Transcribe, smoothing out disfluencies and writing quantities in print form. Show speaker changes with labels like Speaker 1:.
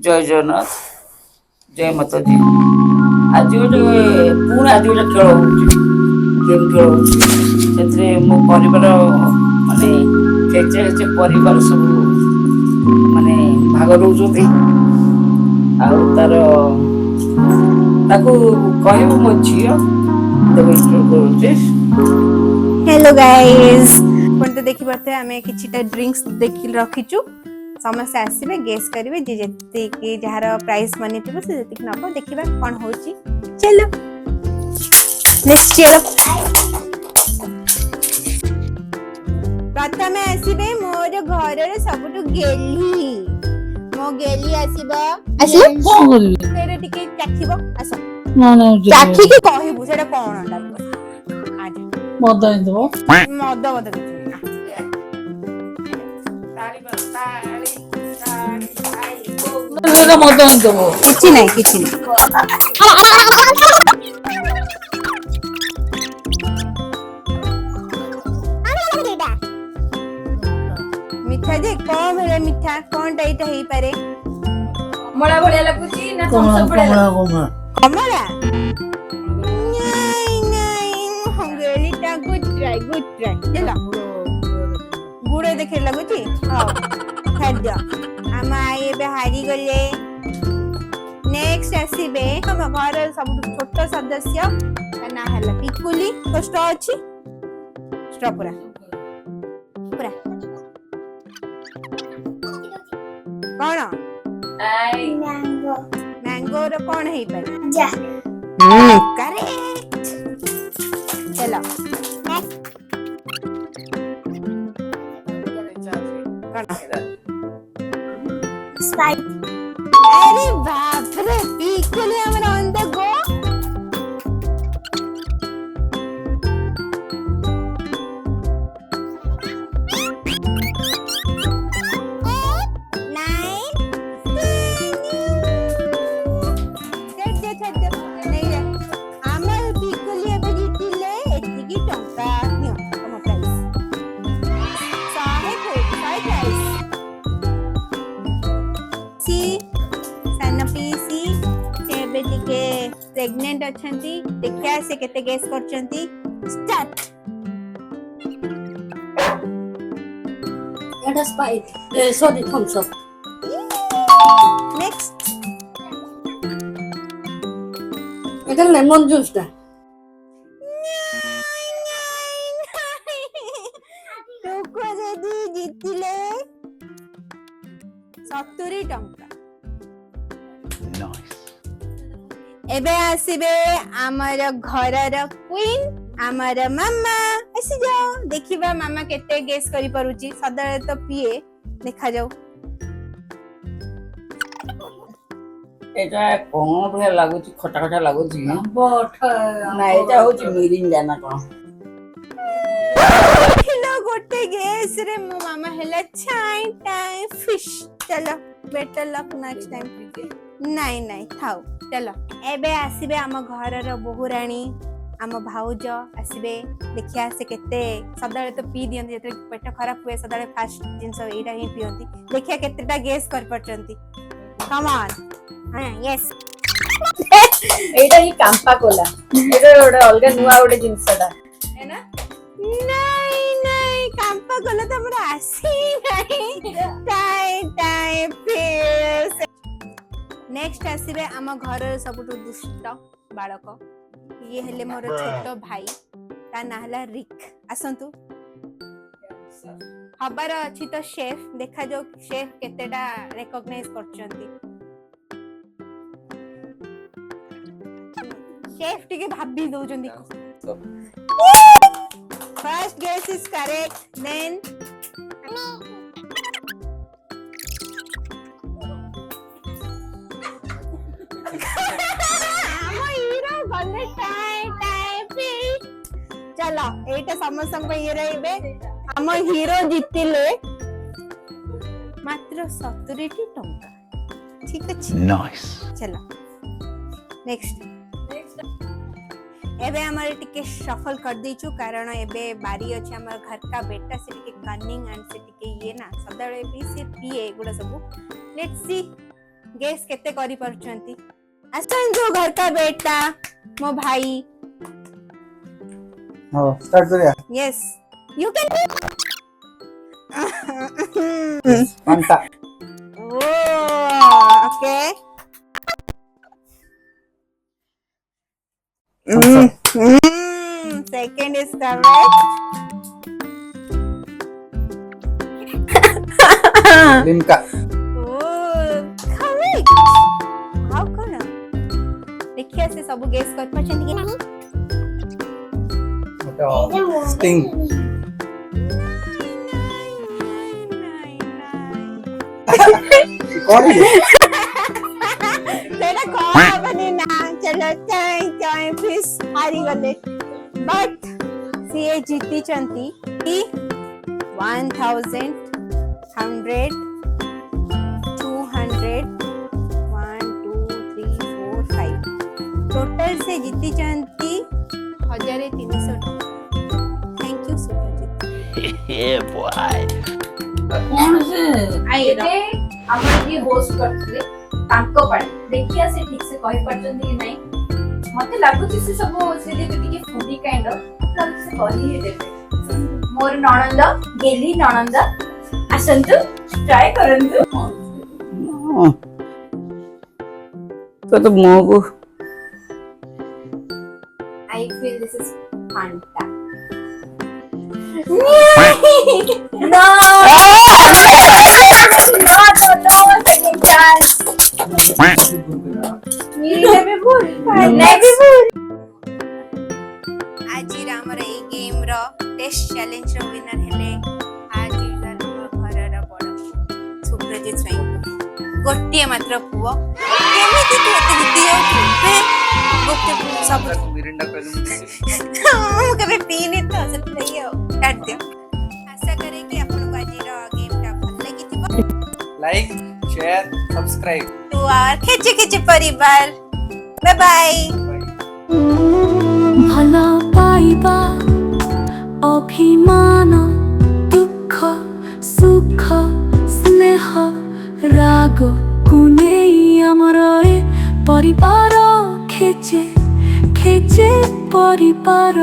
Speaker 1: जय जगन्नाथ जय माता दी आज गोटे पुणी आज गोटे खेल गेम खेल से मो परिवार माने खेचे परिवार सब माने भाग रोचते आर कहू मो झी
Speaker 2: हेलो गाइस अपन तो देखि पारते हमें किछिटा ड्रिंक्स देखि रखिचु समस्त आसीबे गेस करिवे जे जते कि जहार प्राइस मनी थिबो से जते नबो देखिबा कोन होची चलो नेक्स्ट चलो प्रथमे आसीबे मोर घरर सबटु गेली मो गेली आसीबो
Speaker 1: कोन करी
Speaker 2: तेरे टिके चाखिबो आसो
Speaker 1: ना ना
Speaker 2: चाखी के कहबो सेटा कोन लागबो आज
Speaker 1: मद दबो
Speaker 2: मद
Speaker 1: मद दबो
Speaker 2: किछि नहीं मिठा जे कौन है मिठा कौन टाइट है पारे
Speaker 3: कमला बढ़िया लगुची ना थम्स अप बढ़िया
Speaker 2: कमला नहीं हंगेली टा गुड ट्राई चलो गुड़े देखे लगुची हां खाद्य हम आए बे हारी गले नेक्स्ट आसीबे हम घर सब छोट सदस्य ना हला पिकुली तो स्टो अछि स्टो पूरा कौन
Speaker 3: आई
Speaker 2: मैंगो रो कौन है पर
Speaker 3: जा
Speaker 2: करेक्ट चलो
Speaker 3: स्पाइट
Speaker 2: अरे बाप रे पिकुली हमरा ऑन द गो प्रेग्नेंट अछंती देखिया से केते गेस करचंती स्टार्ट
Speaker 3: एटा स्पाइट सॉरी थम्स अप
Speaker 2: नेक्स्ट
Speaker 3: एटा लेमन जूस ता
Speaker 2: टोको जदी जितिले 70 टंका
Speaker 4: Nice.
Speaker 2: एबे आसीबे हमर घरर क्वीन हमर मामा आसी जाओ देखिबा मामा केते गेस करि परुची सदळे तो पिए देखा जाओ
Speaker 1: एटा कोन भले लागुची खटा खटा लागुची
Speaker 3: बट
Speaker 1: ना एटा होची मिरिंडा ना कोन
Speaker 2: हेलो गोटे गेस रे मो मामा हेला छाई टाइम फिश चलो बेटर लक नेक्स्ट टाइम नहीं थाओ चलो एबे आसीबे हम घरर बहुराणी आम भाउज आसीबे देखिया से केते सदाळे तो पी दियंती जेते पेट खराब हुए सदाळे फास्ट जिंस एटा ही पियंती देखिया केतेटा गेस कर परचंती कम ऑन हां यस
Speaker 3: एटा ही कांपा कोला एटा ओडे अलगा नुवा ओडे जिंसडा है ना
Speaker 2: नहीं कांपा कोला तो हमरा आसी नहीं टाई फिर नेक्स्ट आसीबे आम घर सबुटु दुष्ट बालक ये हेले मोर छोटो भाई ता नाहला रिक आसंतु हबार अछि तो शेफ देखा जो शेफ केतेटा रिकॉग्नाइज करचंती शेफ टिके भाबी दउचंती first guess is correct then चलो एटा समस्त ये रहिबे हम हीरो जितिले मात्र 70 टंका ठीक अछि
Speaker 4: Nice.
Speaker 2: चलो नेक्स्ट एबे हमारे टिके शफल कर दीचु कारण एबे बारी अछि हमर घर का बेटा से टिके कनिंग एंड से टिके ये ना सदाळे भी से पिए गुडा सब लेट्स सी गेस केते करी परछंती आसंजो घर का बेटा मो भाई
Speaker 4: हो स्टार्ट करूया
Speaker 2: yes you can
Speaker 4: Kanta
Speaker 2: okay second is correct
Speaker 4: Limca
Speaker 2: correct how कौन देखिए से सब गेस कर परछंती कि नहीं
Speaker 4: स्टिंग कौन है
Speaker 2: तेरा कौन बने ना चलो चाय चाय फिश हारी गले बट सीए जीती चंती 1000 100 200 1 2 3 4 5 टोटल से जीती चंती 1300 थैंक यू सुप्रजीत
Speaker 1: कौन से
Speaker 3: आइए ଆମର ଯିଏ ହୋଷ୍ଟ କରିଥିଲେ ତାଙ୍କ ପାଇଁ ଦେଖିଆ ସେ ଠିକ ସେ କହି ପାରୁଛନ୍ତି କି ନାହିଁ ମତେ ଲାଗୁଛି ସେ ସବୁ ସେ ଯେତେ ଟିକେ ଫୁଡି କାଇଣ୍ଡ ଅଫ ଲାଗୁଛି ସେ କହି ହିଁ ଦେବେ ମୋର ନଣନ୍ଦ ଗେଲି ନଣନ୍ଦ ଆସନ୍ତୁ ଟ୍ରାଏ କରନ୍ତୁ
Speaker 1: तो मुंह को
Speaker 3: I feel this is Fanta. No! No, second chance. Never भूल.
Speaker 2: आज हमर ए गेम रो टेस्ट चैलेंज रो विनर हेले आज हमर घर रो बड़ सुप्रजीत स्वयं गोटिए मात्र पुओ केमिति तू एते जीती जाऊ हैं गोटे सब
Speaker 4: मिरिंडा कहलु
Speaker 2: हम कभी पीने तो सब नहीं हो काट दियो आशा करे कि आपन को आज रो गेम टा भल लगी थी
Speaker 4: लाइक शेयर सब्सक्राइब
Speaker 2: तो आर खेचे खेचे परिवार बाय बाय
Speaker 5: ভাল পাইবা অভিমান দুঃখ সুখ স্নেহ রাগ কুনেই আমার এ পরিবার খেচে খেচে পরিবার